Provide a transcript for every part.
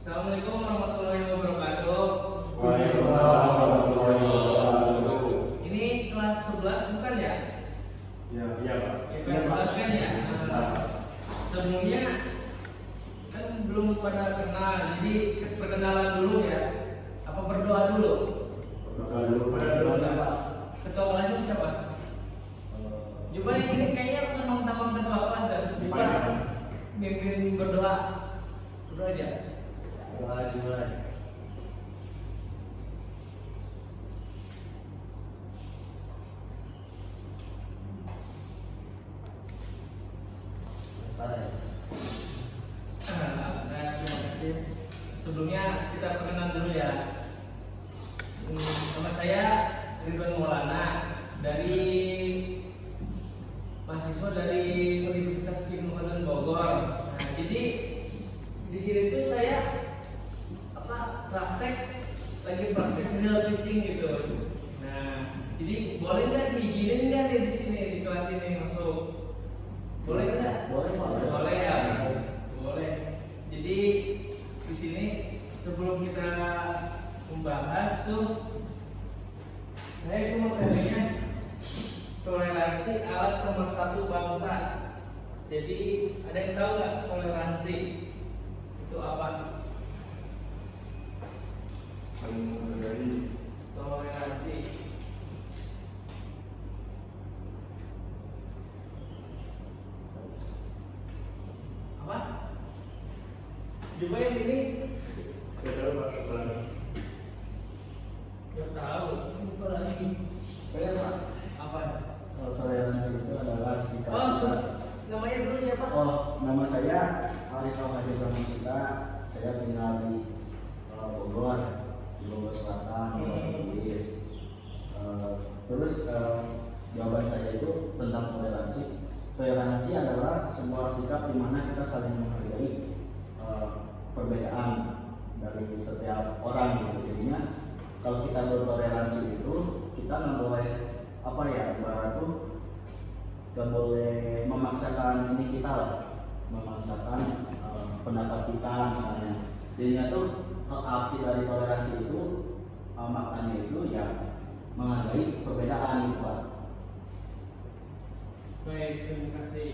Assalamualaikum warahmatullahi wabarakatuh. Waalaikumsalam warahmatullahi wabarakatuh. Ini kelas 11 bukan ya? Iya, Pak. Ya, kelas 11 kan ya? Sebelumnya kan belum pada kenal, jadi perkenalan dulu ya. Apa berdoa dulu? Berdoa dulu. Berdoa. Ketua kelasnya siapa? Coba ini kayaknya teman-teman ketua kelas dan coba mimpin berdoa. Berdoa aja. Doa. Nah, terima kasih. Sebelumnya kita perkenalan dulu ya. Nama saya Ridwan Maulana dari mahasiswa dari Universitas Kiai Bogor. Nah, jadi di sini tuh saya praktek digital teaching gitu. Nah, jadi boleh nggak diizinin nggak nih di sini di kelas ini masuk? Boleh nggak? Boleh, Pak. Boleh ya. Boleh. Jadi di sini sebelum kita membahas tuh, saya itu materinya toleransi alat pemersatu bangsa. Jadi ada yang tahu nggak toleransi itu apa? Saling menghargai. Toleransi. Apa? Coba yang ini. Tidak tahu, Pak. Sebelah. Gak tahu. Lupa lagi. Saya, Pak. Apa? Kalau toleransi itu adalah sikap. Namanya dulu siapa? Nama saya Arif Al-Hadi Brahmasita. Saya tinggal di Bogor, di Bogor Selatan, Bogor. Terus jawaban saya itu tentang toleransi. Toleransi adalah sebuah sikap di mana kita saling menghargai perbedaan dari setiap orang gitu. Jadinya kalau kita bertoleransi itu kita nggak boleh ibarat tuh nggak boleh memaksakan ini kita lah, memaksakan pendapat kita misalnya. Jadinya tuh arti dari toleransi itu maknanya itu ya menghargai perbedaan gitu, Pak. Baik, terima kasih.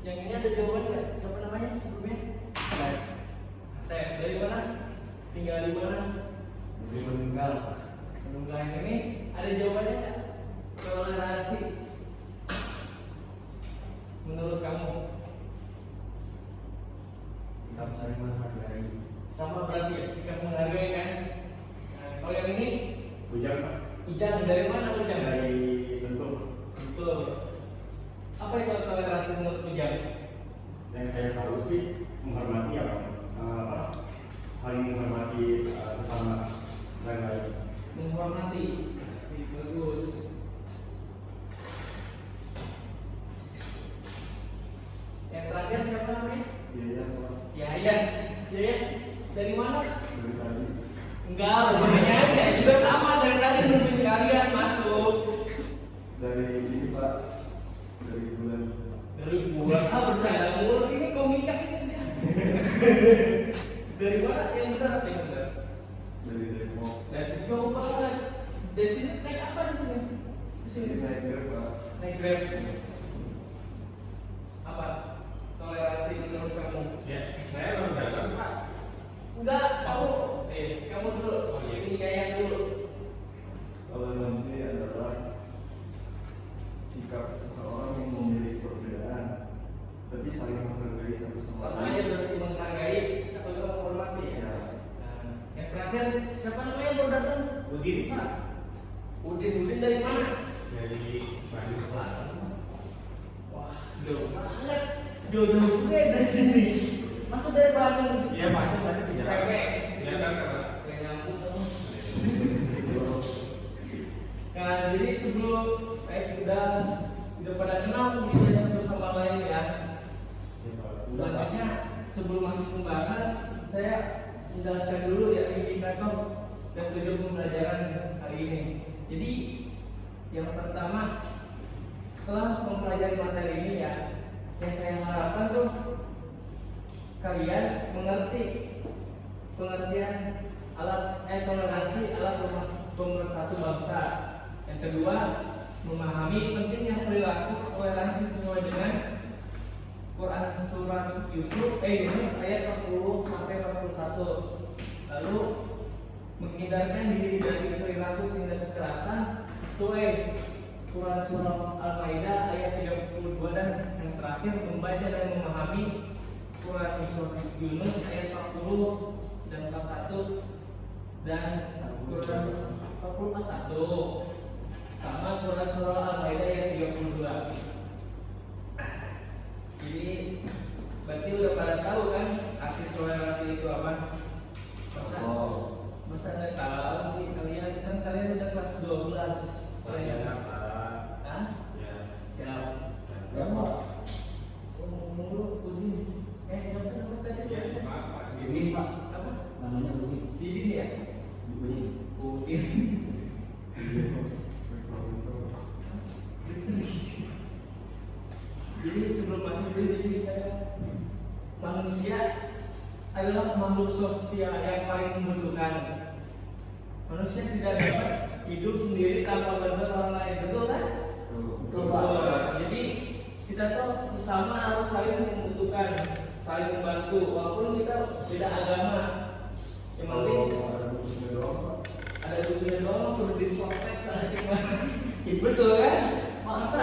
Yang ini ada jawaban nggak? Siapa namanya sebelumnya? Asep. Dari mana? Tinggal di mana? Jadi meninggal. Menunggal yang ini ada jawabannya nggak? Toleransi menurut kamu Sikap saling menghargai. sama berarti ya sikap menghargai kan? Nah, kalau yang ini Ujang, Pak. Ijang dari mana Ijang? Dari Sentul. Betul. Apa itu toleransi menurut Ijang? Yang saya tahu sih menghormati saling menghormati sesama dan lain. Menghormati. Bagus. Yang terakhir siapa namanya? Iya, Pak. Ya. Dari mana? Dari tadi. Enggak, rumahnya saya juga sama dari tadi nungguin kalian masuk. Dari ini, Pak. Dari bulan. Dari bulan bercanda mulu ini komika ini dia. Dari mana yang benar apa yang benar? Dari Depok. Dari jauh banget. Dari sini naik apa di sini? Di sini Ini naik Grab, Pak. naik Grab. Apa? Toleransi menurut kamu? Ya, saya baru datang, Pak. Enggak, kamu dulu. Ini kayak dulu. Toleransi adalah sikap seseorang yang memiliki perbedaan, tapi saling menghargai satu sama Sama lain. aja berarti menghargai atau juga menghormati ya. Ya. Nah, yang terakhir siapa namanya yang baru datang? Begini, Pak. Udin dari mana? Dari Bandung Selatan. Wah, jauh banget. Jauh juga ya dari sini. Masa dari Bandung? Iya, Pak. Itu tadi tidak. Pepe. Ya, kan, Pak. Kayak nyambung kamu. Nah, jadi sebelum udah pada kenal mungkin ya satu sama lain ya. Selanjutnya sebelum masuk pembahasan, saya menjelaskan dulu ya indikator dan tujuan pembelajaran hari ini. Jadi yang pertama, setelah mempelajari materi ini ya, yang saya harapkan tuh kalian mengerti pengertian toleransi alat pemersatu bangsa. Yang kedua, memahami pentingnya perilaku toleransi sesuai dengan Quran surat Yunus ayat 40 sampai 41. Lalu menghindarkan diri dari perilaku tindak kekerasan sesuai Quran surah Al-Maidah ayat 32, dan yang terakhir membaca dan memahami Quran surah Yunus ayat 40 dan 41 dan Quran 41 sama Quran surah Al-Maidah ayat 32. Jadi berarti udah pada tahu kan arti toleransi itu apa? Masa nggak tahu sih kalian? Kan kalian udah kelas 12. Kalian apa? Hah? Ya. Siap. Ya Pak. Ngomong dulu, Udin. Apa tadi? Ya, Pak. Ini Pak. Apa? Namanya Udin. Didin ya? Udin. Udin. Jadi sebelum masuk jadi saya manusia adalah makhluk sosial yang paling membutuhkan. Manusia tidak dapat hidup sendiri tanpa bantuan orang lain, betul kan? Betul. Jadi kita tuh sesama harus saling membutuhkan, saling membantu, walaupun kita beda agama. Yang penting ada dunia doang, perlu dislopek saat itu. Betul kan? Masa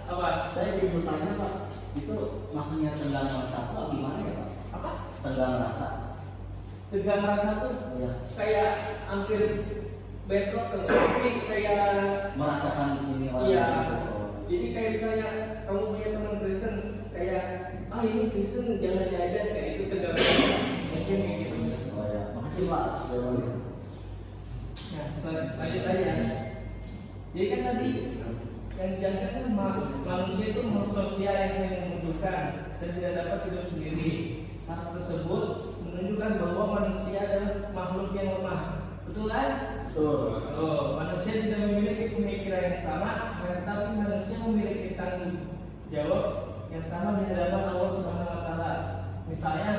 apa? Saya ingin bertanya Pak, itu maksudnya tenggang rasa Pak gimana ya Pak? Apa? Tenggang rasa. Tegang rasa tuh Ya. kayak hampir bentrok tuh, tapi kayak Merasakan ini orang. iya. gitu. Jadi kayak misalnya kamu punya teman Kristen, kayak ini Kristen jangan diajar, kayak itu tegang rasa. Mungkin kayak gitu. Oh ya, makasih Pak. Nah, lanjut aja. Jadi kan tadi yang dijelaskan kan manusia itu makhluk sosial yang saling membutuhkan dan tidak dapat hidup sendiri. Hal tersebut menunjukkan bahwa manusia adalah makhluk yang lemah. Betul kan? Betul. Manusia tidak memiliki pemikiran yang sama, tetapi manusia memiliki tanggung jawab yang sama di hadapan Allah Subhanahu wa taala. Misalnya,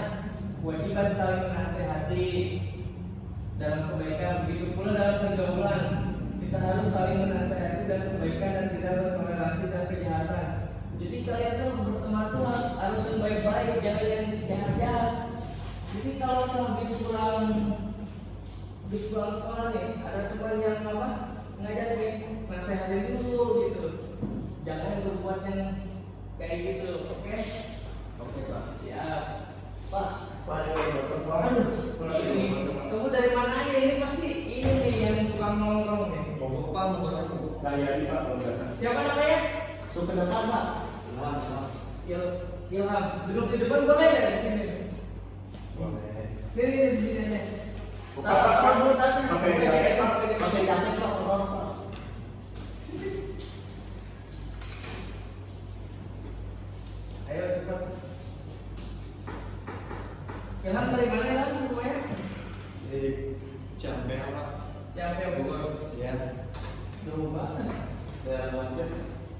kewajiban saling menasehati dalam kebaikan, begitu pula dalam pergaulan. Kita harus saling menasehati dalam kebaikan dan tidak bertoleransi dan kejahatan. Jadi kalian tuh berteman tuh harus yang baik-baik, jangan yang jahat-jahat. Jadi kalau habis pulang sekolah nih, ada teman yang apa ngajarin, nasehatin dulu gitu. Jangan berbuat yang kayak gitu, oke? Oke Pak. Siap. Pak. Aduh, ini kamu dari mana aja? Ini pasti ini nih yang tukang nongkrong nih. Saya di Pak Bogor. Siapa namanya? Supir depan Pak. Ilham. Duduk di depan boleh ya di sini? Boleh. Sini di sini aja. Pak, dulu tasnya. pakai jaket, Pak. Pakai jaket Pak, terus Pak. Ayo cepat. Ilham dari mana Ilham semuanya? Di Jambe Pak. Siapa yang Bogor? Ya. Jauh banget. Dan macet.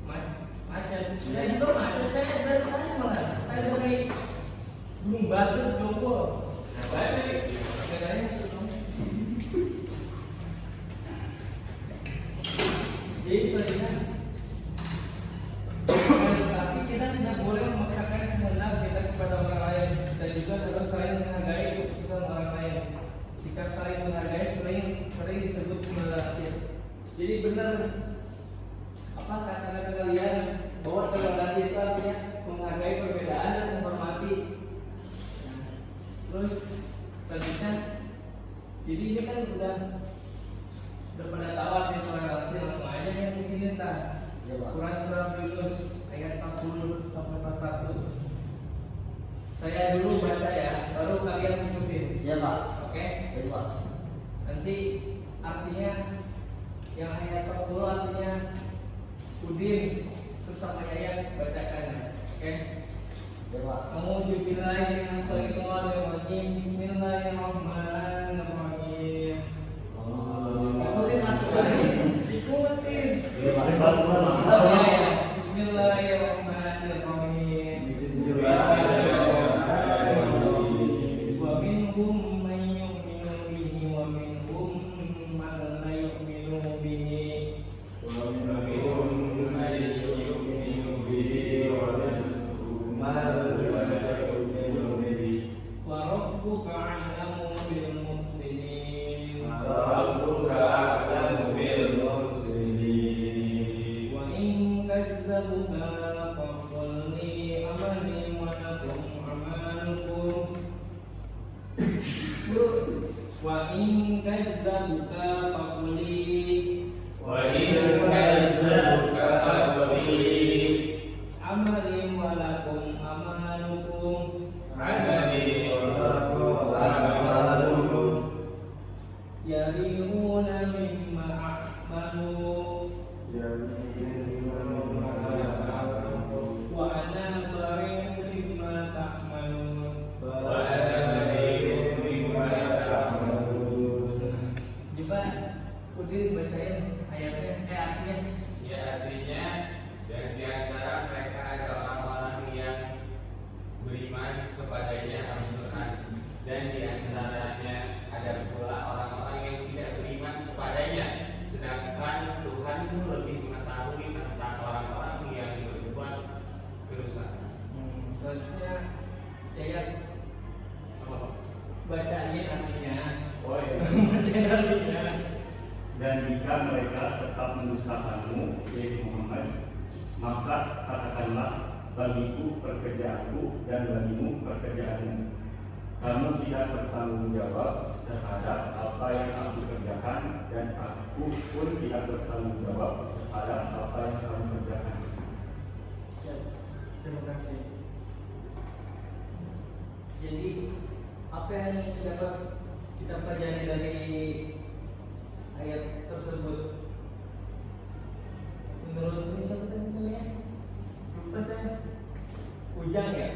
Macet. Saya juga macet. Saya dari sana mana? Saya dari Gunung Batu, Jombor. Baik. Bedanya jadi selanjutnya, tapi kita tidak boleh memaksakan kehendak kita kepada orang lain dan juga harus saling menghargai keputusan orang lain. Sikap saling menghargai sering disebut toleransi. Jadi benar apa kata-kata kalian bahwa toleransi itu artinya menghargai perbedaan dan menghormati. Terus selanjutnya, jadi ini kan udah pada tahu arti toleransi, langsung aja yang di sini Tan. Ya Pak. Quran surah Yunus ayat 40 sampai 41. Saya dulu baca ya, baru kalian ikutin. Ya Pak. Oke? Ya Pak. Nanti artinya yang ayat 40 artinya Udin, terus sama Yayat bacakan. Oke? Ya Pak. Bismillahirrahmanirrahim. Ikutin aturan. Ikutin. Ya Pak. Bismillahirrahmanirrahim. Bismillahirrahmanirrahim. wa rabbuka a'lamu bil muhsinin wa in kadzabuka faqul li amali wa lakum amalukum wa in kadzabuka faqul li amali wa lakum amalukum yari'una mimma a'malu wa ana bari'un mimma ta'malun. Coba Udin bacain ayatnya, artinya. Ya, artinya dan di antara mereka ada orang-orang yang beriman kepadanya Al-Quran, dan di antaranya ada pula orang-orang yang tidak beriman kepadanya, sedangkan Tuhan itu lebih mengetahui tentang orang-orang yang berbuat kerusakan. Selanjutnya saya bacain artinya. Bacain artinya. Dan jika mereka tetap mendustakanmu, yaitu Muhammad, maka katakanlah, bagiku pekerjaanku dan bagimu pekerjaanmu. Kamu tidak bertanggung jawab terhadap apa yang aku kerjakan, dan aku pun tidak bertanggung jawab terhadap apa yang kamu kerjakan. Ya, terima kasih. Jadi apa yang dapat kita pelajari dari ayat tersebut? Menurut ini siapa tadi namanya? Lupa saya. Ujang ya?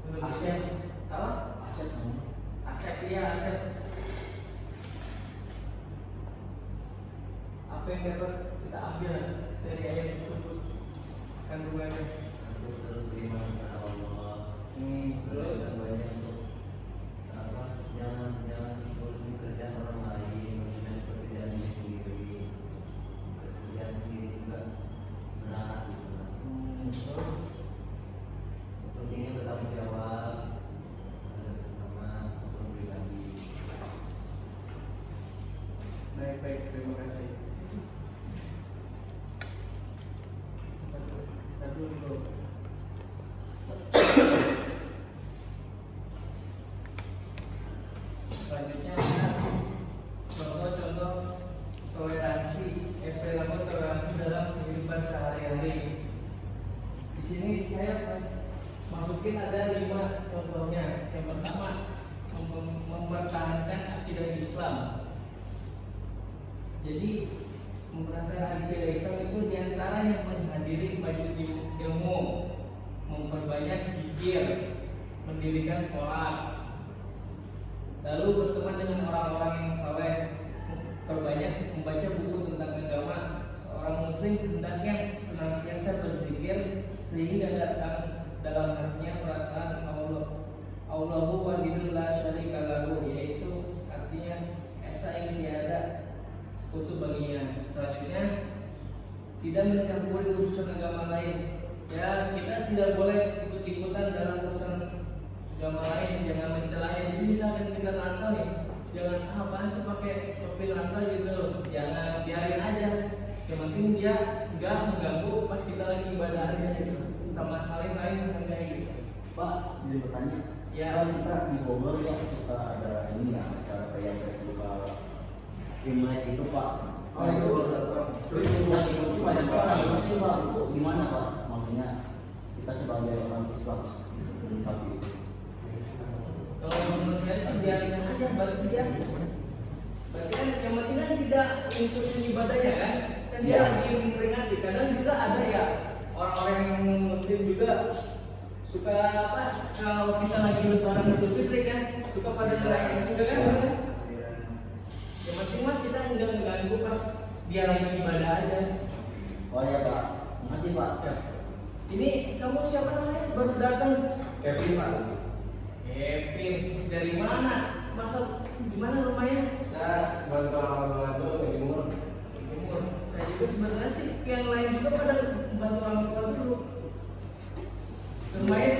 Menurut Asep. Apa? Asep namanya. Asep, iya Asep. Apa yang dapat kita ambil dari ayat tersebut? Kandungannya. Harus terus beriman kepada Allah. Terus yang banyak untuk apa? Jangan ngurusin kerjaan orang lain, ngurusin pekerjaan sendiri. Pekerjaan sendiri juga berat gitu. Terus Pentingnya bertanggung jawab terhadap sesama maupun pribadi. baik, terima kasih. Dulu. Selanjutnya contoh-contoh toleransi, perilaku toleransi dalam kehidupan sehari-hari. Di sini saya masukin ada 5 contohnya. Yang pertama, mempertahankan akidah Islam. Jadi mempertahankan akidah Islam itu diantaranya menghadiri majelis ilmu, memperbanyak zikir, mendirikan sholat, lalu berteman dengan orang-orang yang saleh, perbanyak membaca buku tentang agama. Seorang muslim hendaknya senantiasa berzikir sehingga datang dalam hatinya perasaan Allahu wahidun la syarika lahu, yaitu artinya esa yang tiada sekutu baginya. Selanjutnya, tidak mencampuri urusan agama lain. Ya, kita tidak boleh ikut-ikutan dalam urusan agama lain, jangan mencelanya. Jadi misalkan kita Natal nih, jangan apaan sih pakai topi Natal gitu, jangan, biarin aja. Yang penting dia nggak mengganggu pas kita lagi ibadah aja gitu, sama saling menghargai gitu. Pak, jadi bertanya. Ya. Kan kita di Bogor ya suka ada ini ya acara kayak festival Imlek itu Pak. Itu Terus yang ikuti banyak orang. Terus Pak, itu gimana Pak? Maksudnya kita sebagai orang Islam tapi Kalau menurut saya sih biarin aja, balik dia. Berarti kan yang penting kan tidak ngikutin ibadahnya kan? Kan dia lagi memperingati. Kadang juga ada ya orang-orang yang muslim juga suka apa? Kalau kita lagi lebaran Idul Fitri kan suka pada ngerayain juga kan? Yang penting mah kita nggak mengganggu pas dia lagi ibadah aja. oh ya Pak, makasih Pak. Ya. Ini kamu siapa namanya? Baru datang. Kevin Pak. Kevin dari mana? Masa di mana rumahnya? Saya bantu orang tua ke timur. Timur. Saya juga sebenarnya sih yang lain juga pada bantu orang tua dulu. Lumayan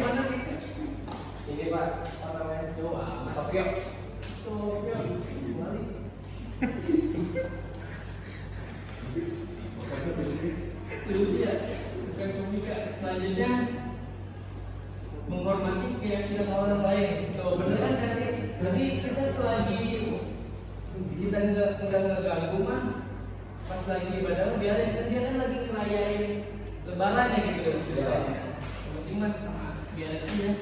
Tokyo. Tokyo balik. Itu dia bukan komika. Selanjutnya menghormati keyakinan orang lain. Tuh beneran kan? Jadi kita selagi kita nggak ngeganggu mah, pas lagi ibadah biarin kan dia kan lagi ngerayain lebarannya gitu. Yang penting mah sama biarin aja.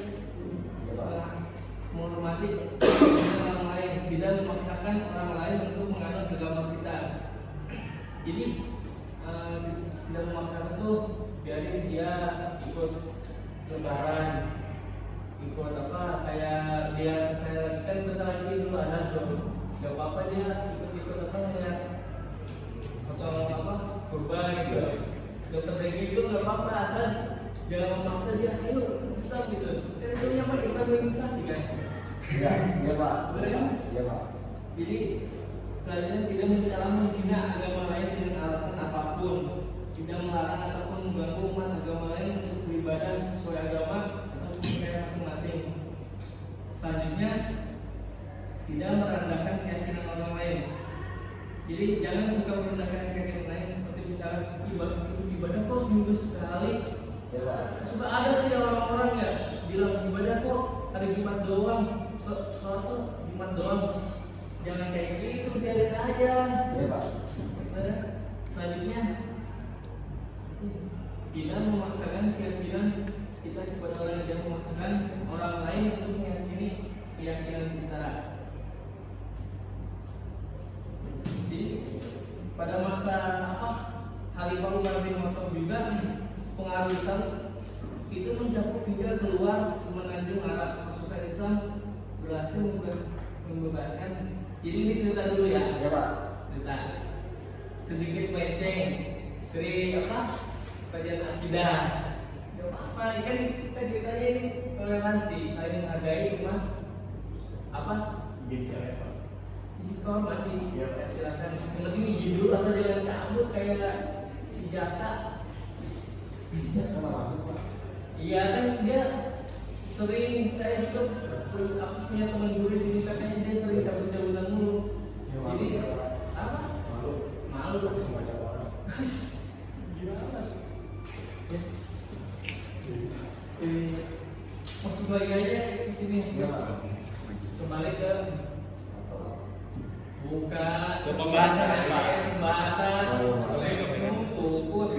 Menghormati orang lain, tidak memaksakan orang lain untuk menganut agama kita. Jadi tidak memaksakan tuh biarin dia ikut lebaran, ikut apa kayak dia saya lagi kan bentar lagi dulu ada tuh, nggak apa-apa dia ikut apa kayak atau apa kurban gitu, dapat daging itu nggak apa-apa asal jangan memaksa dia ayo Islam gitu. Kan itu namanya Islamisasi kan? Iya, iya Pak. Bener kan? Iya Pak. Jadi selanjutnya tidak mencela menghina agama lain dengan alasan apapun, tidak melarang ataupun mengganggu umat agama lain untuk beribadah sesuai agama atau kepercayaan masing-masing. Selanjutnya tidak merendahkan keyakinan orang lain. Jadi jangan suka merendahkan keyakinan lain seperti misalnya ibadah kok seminggu sekali. Iya Pak. Suka ada tuh ya orang-orang ya bilang ibadah kok hari Jumat doang, sholat tuh Jumat doang. Jangan kayak gitu, biarin aja. Iya Pak. Selanjutnya tidak memaksakan keyakinan kita kepada orang yang memaksakan orang lain untuk meyakini keyakinan kita. Jadi pada masa apa Khalifah Umar bin Khattab juga pengaruh Islam itu mencakup hingga keluar semenanjung Arab. Pasukan Islam berhasil membebaskan. Jadi ini cerita dulu ya. Iya Pak. Cerita sedikit melenceng dari apa kajian akidah. Gak apa-apa, kan kita ceritanya ini toleransi, saling menghargai cuma apa? Jadi apa? Kalau mati, Iya. silakan. Yang penting izin dulu, asal jangan cabut kayak si Jaka. Iya kan masuk Pak. Iya kan dia sering, saya juga aku punya teman guru sini katanya dia sering cabut-cabutan mulu. Jadi apa? Malu Semua orang. Gimana? Masuk lagi aja di sini. Iya Pak. Kembali ke bukan Ke pembahasan ya, Pak. Pembahasan. Tukut.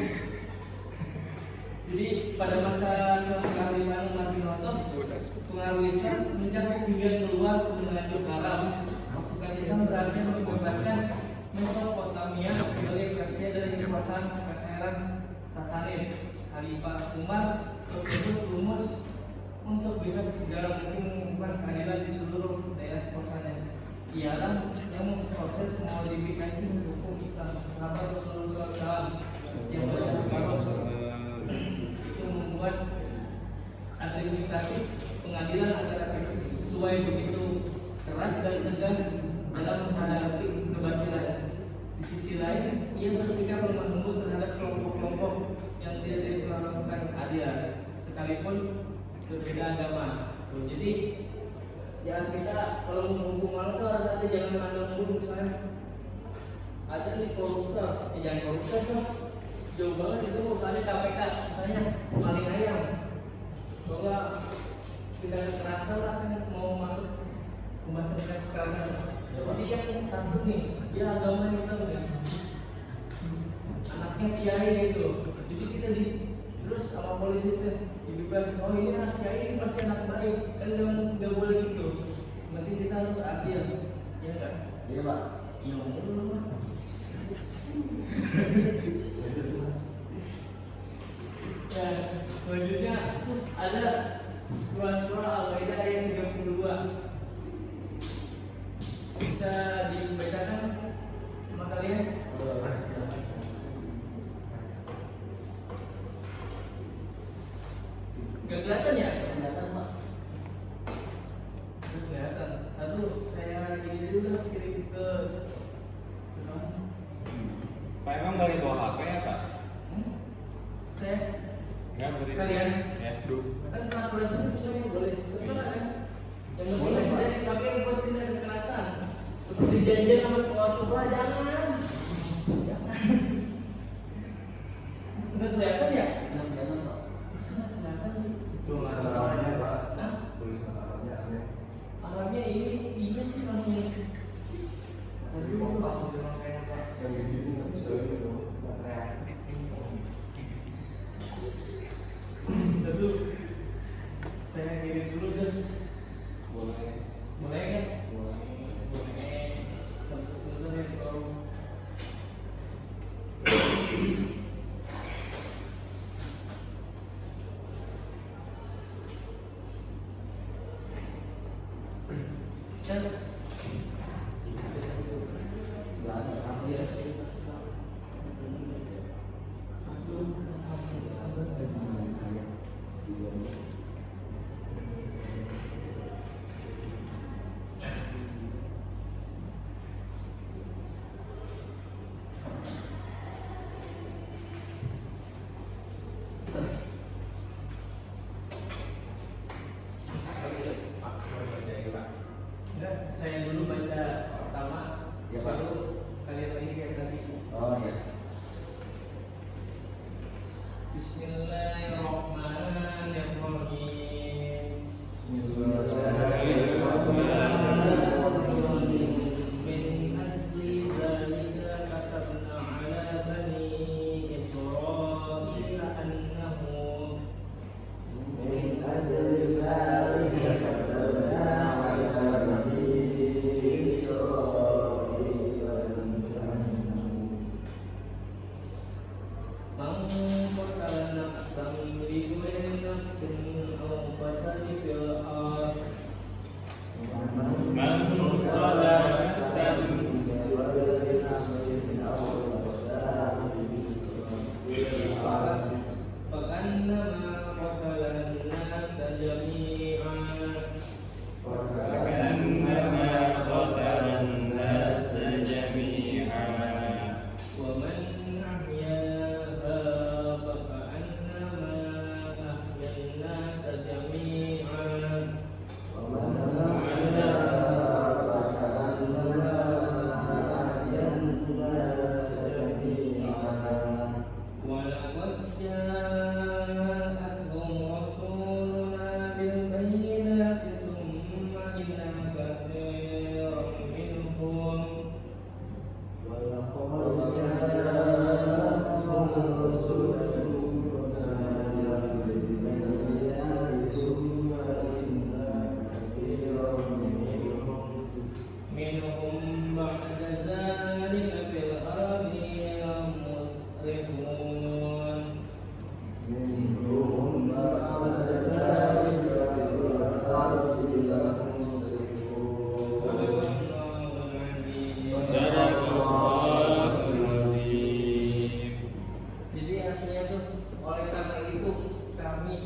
Jadi pada masa kekhalifahan Umar bin Khattab, pengaruh Islam mencakup hingga keluar semenanjung Arab. Pasukan Islam berhasil membebaskan Mesopotamia sebagai bagian dari kekuasaan Sasanid. Khalifah Umar terus lumus untuk bisa segera mungkin mengumumkan keadilan di seluruh daerah kekuasaannya. Ialah yang memproses modifikasi hukum Islam. Sahabat Rasulullah SAW yang berpengaruh itu membuat administratif pengadilan agar sesuai begitu keras dan tegas dalam menghadapi kebatilan. Di sisi lain, ia bersikap lemah lembut terhadap kelompok-kelompok yang tidak diperlakukan adil, sekalipun berbeda agama. Jadi, ya kita kalau menghukum malu tuh ada jangan mandang dulu misalnya ada nih koruptor, jangan koruptor tuh jauh banget itu misalnya KPK, misalnya maling ayam, bahwa tidak terasa lah kan mau masuk pembahasan kekerasan. Jadi yang satu nih, dia agama Islam kan, anaknya kiai gitu. Jadi kita terus sama polisi itu dibebas. Oh ini anak kiai ini pasti anak baik, kan nggak boleh gitu. Nanti kita harus adil, ya enggak? Iya Pak. Iya mulu mah. Ya, selanjutnya ada surah Al-Maidah ayat 32. Bisa dibacakan sama kalian? Gak kelihatan ya? Kelihatan Pak. Kelihatan. Lalu saya gini dulu lah kirim ke Pak emang boleh bawa HP ya Pak? saya Enggak boleh. Kalian? Yes, bro. kan setelah bulan itu bisa boleh terserah kan? Yang penting Boleh, Pak. tidak dipakai ini iya sih langsung. Tapi kompas itu makanya Pak. Yang begini nggak bisa gitu. Nggak reaktif ini. Dulu saya kirim dulu deh. Boleh. Boleh kan? Boleh. Boleh. Sebentar ya kalau enggak, saya dulu baca pertama, Ya, Pak. baru kalian lagi kayak tadi. Oh ya. Bismillahirrahmanirrahim. Min ajli dzalika katabna ala bani Israil annahu Min ajli dzalika katabna ala bani Israil man qatala nafsan bighairi nafsin aw fasadin fil ardh Man qala nafsan فكأنما قتل الناس جميعا فكأنما قتل الناس جميعا ومن أحياها فكأنما أحيا الناس جميعا ولقد جاءتهم رسولنا بالبينات ثم إن كثيرا منهم منهم بعد ذلك في الأرض مسرفون Jadi aslinya tuh oleh karena itu kami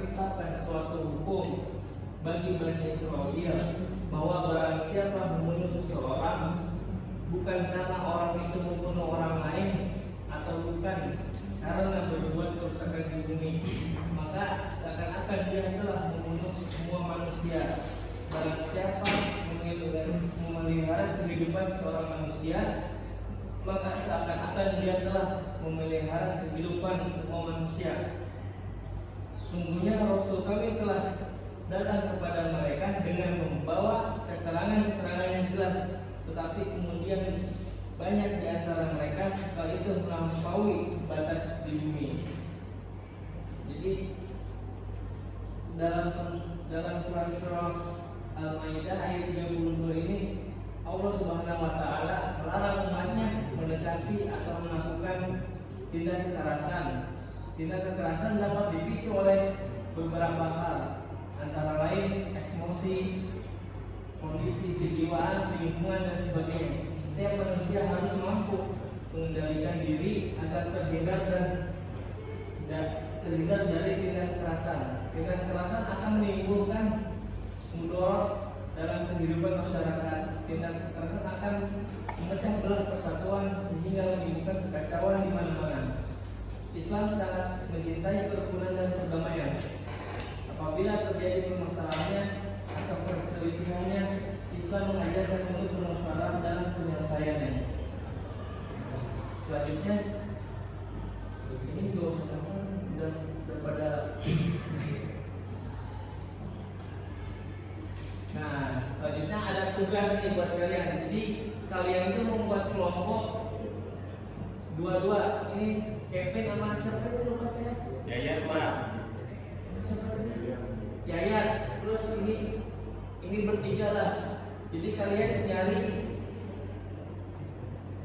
tetapkan suatu hukum bagi Bani Israel bahwa barang siapa membunuh seseorang bukan karena orang itu membunuh orang lain atau bukan karena berbuat kerusakan di bumi, maka seakan-akan dia telah membunuh semua manusia. Barang siapa memelihara kehidupan seorang manusia, maka seakan-akan dia telah memelihara kehidupan semua manusia. Sungguhnya Rasul kami telah datang kepada mereka dengan membawa keterangan-keterangan yang jelas, tetapi kemudian banyak di antara mereka kali itu melampaui batas di bumi. Jadi dalam Quran surah Al-Maidah ayat 32 ini Allah Subhanahu wa taala melarang umatnya mendekati atau melakukan tindak kekerasan. Tindak kekerasan dapat dipicu oleh beberapa hal, antara lain emosi, kondisi kejiwaan, lingkungan dan sebagainya. Setiap manusia harus mampu mengendalikan diri agar terhindar dari tindak kekerasan. Tindak kekerasan akan menimbulkan mudarat dalam kehidupan masyarakat. Tindak kekerasan akan memecah belah persatuan sehingga menimbulkan kekacauan di mana-mana. Islam sangat mencintai kerukunan dan perdamaian. Apabila terjadi permasalahannya atau perselisihannya, Islam mengajarkan untuk bermusyawarah dalam penyelesaiannya. Selanjutnya, ini juga sudah daripada. Nah, Selanjutnya ada tugas nih buat kalian. Jadi kalian itu membuat kelompok dua-dua. Ini Kevin sama siapa itu lupa saya? Yayat Pak. Siapa itu? Yayat. Terus ini bertiga lah. Jadi kalian nyari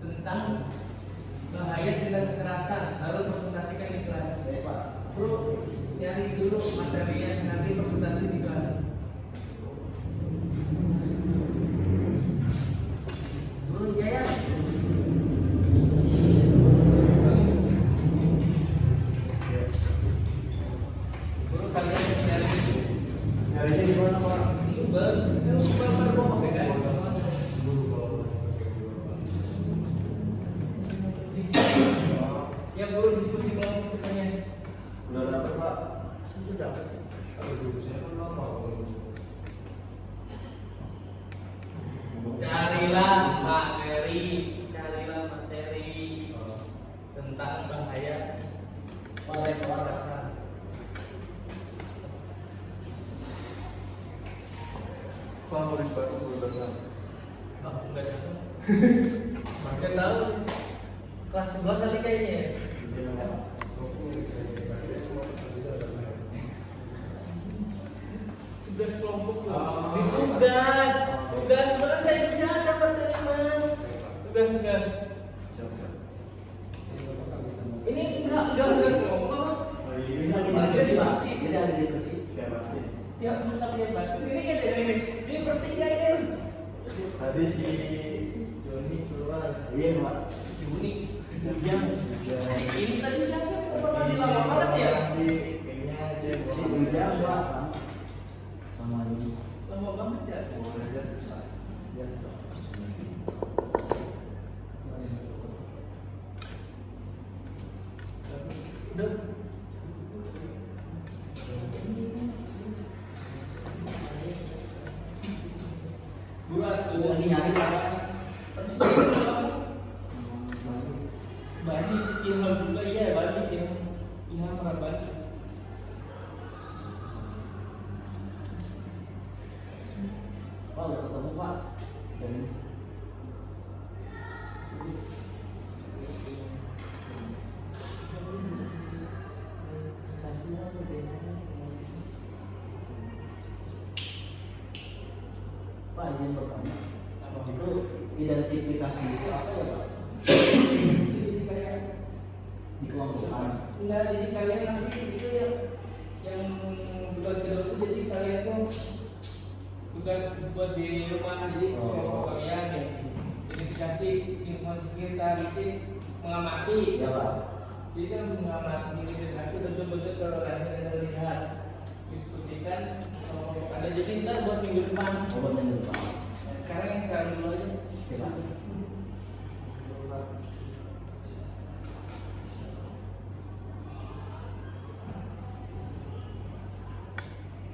tentang bahaya tindak kekerasan, lalu presentasikan di kelas. Baik Pak. Bro, nyari dulu materinya, nanti presentasi di kelas. Bro, Yayat. Bro, kalian nyari Nyarinya gimana Pak? baru mau pakai kan? Ya bro, diskusi kelompok katanya. Udah dapet Pak? Sudah dapat. Kalau duduknya kan lama. Carilah materi tentang bahaya pada kekerasan. Favorit Pak udah Oh, enggak tahu. Enggak tahu. Kelas 11 kali kayaknya. Tugas kelompok tuh. Tugas sebenarnya saya bisa dapat teman. Tugas. Ini enggak kelompok. Ini lagi diskusi Pak. Ini lagi diskusi. Tiap masa punya batu. Ini kan ini bertiga ini. Tadi si Joni keluar. Iya Pak. Juni. Ini tadi siapa? Pernah lama banget ya? Kayaknya Si Ujang Pak. Sama ini. Lama banget ya? Udah. Buat Ini nyari Pak. Bani Ilham juga iya Bani Ilham Rabbani. Pak udah ketemu Pak. Dan Pak izin bertanya. Itu identifikasi itu apa ya Pak? Jadi kayak Dikelompokkan. enggak, jadi kalian nanti itu yang tugas kedua itu jadi kalian tuh tugas buat di rumah, jadi kelompok kalian ya. Jadi dikasih lingkungan sekitar, nanti mengamati. Ya Pak. Jadi kan mengamati identifikasi betul-betul kalau kalian ada lihat diskusikan kelompok ada. Jadi ntar buat minggu depan. Obat minggu Pak. Nah, sekarang yang sekarang dulu aja. Ya Pak.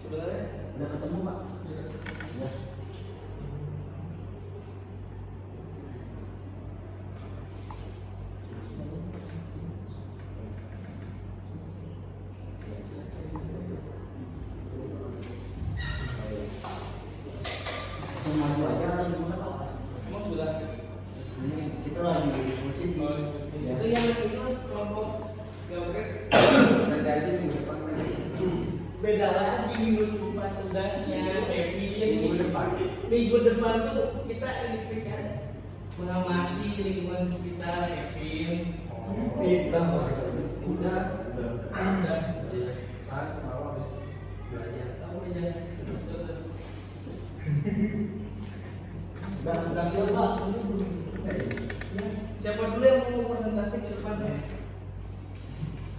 Sebenarnya Udah ketemu Pak. Ya. Langsung maju aja atau gimana Pak? emang sudah sih. Ini kita lagi diskusi sih. Ya. Itu yang itu kelompok gabret Nanti aja minggu depan lagi. beda lagi minggu depan tugasnya minggu depan tuh kita ini kan mengamati lingkungan sekitar Kevin. Udah Udah. Saya semalam habis belajar. Kamu aja. Udah siap Pak. Ya, siapa dulu yang mau presentasi ke depannya?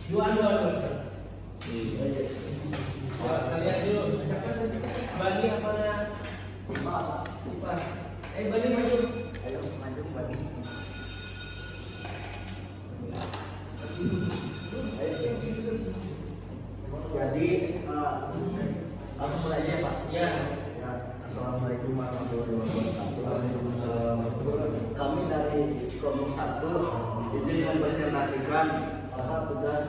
Dua. Iya, iya. Wah, kalian dulu. Siapa tadi? Bani apa? Pak. Ipa. Bani maju. Ayo maju bagi. Jadi langsung mulai aja Pak. Ya. Ya, Assalamualaikum warahmatullahi wabarakatuh. Kami dari kelompok 1 izin mempresentasikan tugas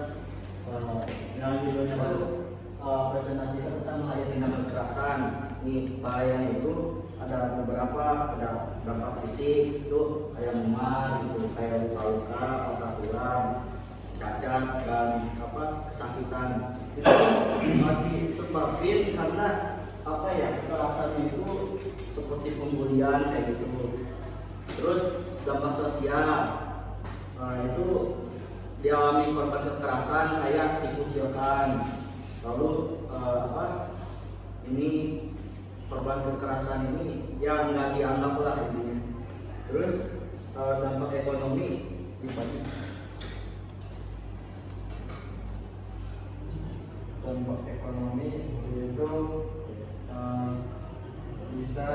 yang judulnya itu presentasikan tentang bahaya tindak kekerasan. Ini bahayanya itu ada beberapa, ada dampak fisik itu kayak memar gitu, kayak luka-luka, patah tulang, cacat dan kesakitan. Itu disebabkan karena kekerasan itu seperti pembulian kayak gitu. Terus dampak sosial, itu dialami korban kekerasan kayak dikucilkan, lalu ini korban kekerasan ini yang nggak dianggap lah intinya. Terus dampak ekonomi dibagi. Dampak ekonomi itu bisa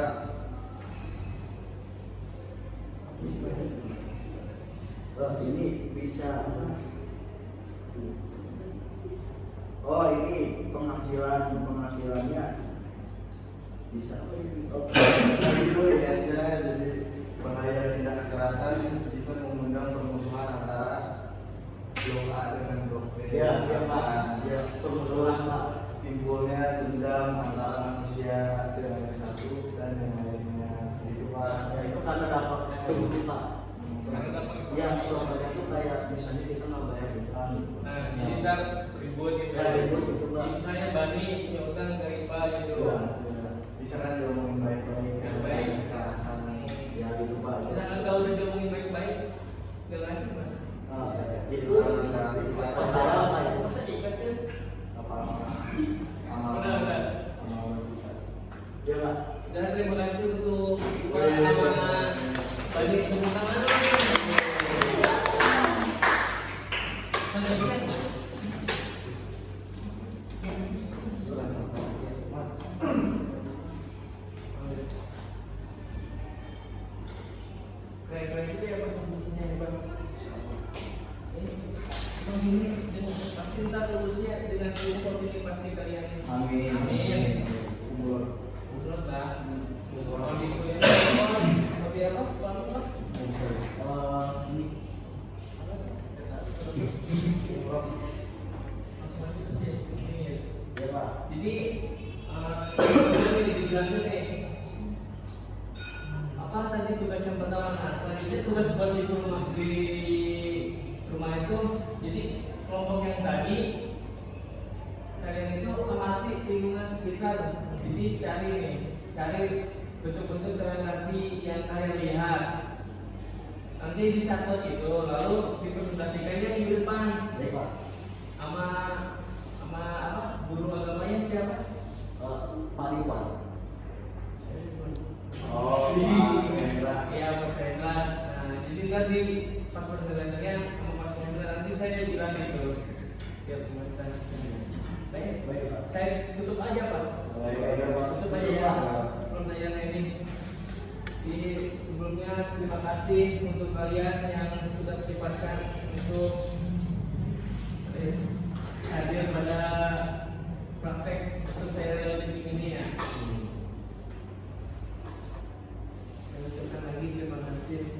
ini bisa ini penghasilannya bisa itu ini aja. Jadi bahaya tindak kekerasan bisa mengundang permusuhan antara blok A dengan blok B. ya siapa ya Terus pengusaha timbulnya dendam antara manusia dengan yang satu dan yang lainnya, gitu Pak. ya, itu karena dampaknya ekonomi Pak. Karena dampak Ya ekonomi. contohnya itu kayak misalnya kita nggak bayar utang. Nah, digital ribut gitu. Ya, ribut gitu, Pak. Misalnya Bani punya utang ke IPA gitu. Ya, Bisa kan diomongin baik-baik, Ya, jangan baik. kekerasan. ya gitu Pak. Sedangkan kalau udah diomongin baik-baik, gak lagi gimana? Nah, itu Ikhlas masalah apa ya? Masa ikat kan? apa-apa amal Benar. amal kita. Ya Pak. Dan terima kasih untuk amanah banyak tepuk tangan. Keren-keren juga ya Pak solusinya ya Pak. Emang ini pasti ntar lulusnya dengan ilmu ini pasti kalian. Amin. Amin. Umur Betul Pak. Kalau gitu ya. Seperti apa? Selalu Pak. Ini ya Pak. Jadi ini dijelasin nih. Apa tadi tugas yang pertama? Nah, selanjutnya tugas buat di rumah itu. Jadi kelompok yang tadi kalian itu amati lingkungan sekitar. Jadi cari bentuk-bentuk relasi yang kalian lihat. Nanti dicatat itu, lalu dipresentasikannya di depan. Baik Pak. sama guru agamanya siapa? Pak Iwan. oh Pak Hendra. Ya Mas Hendra. Nah, jadi tadi pas perjalanannya sama Mas Hendra nanti saya bilang gitu. Biar komentar. Baik, Baik Pak. saya tutup aja Pak. Tutup aja ya pertanyaan ini. Jadi sebelumnya terima kasih untuk kalian yang sudah menyempatkan untuk hadir pada praktek sosial ini ya. Saya ucapkan lagi terima kasih.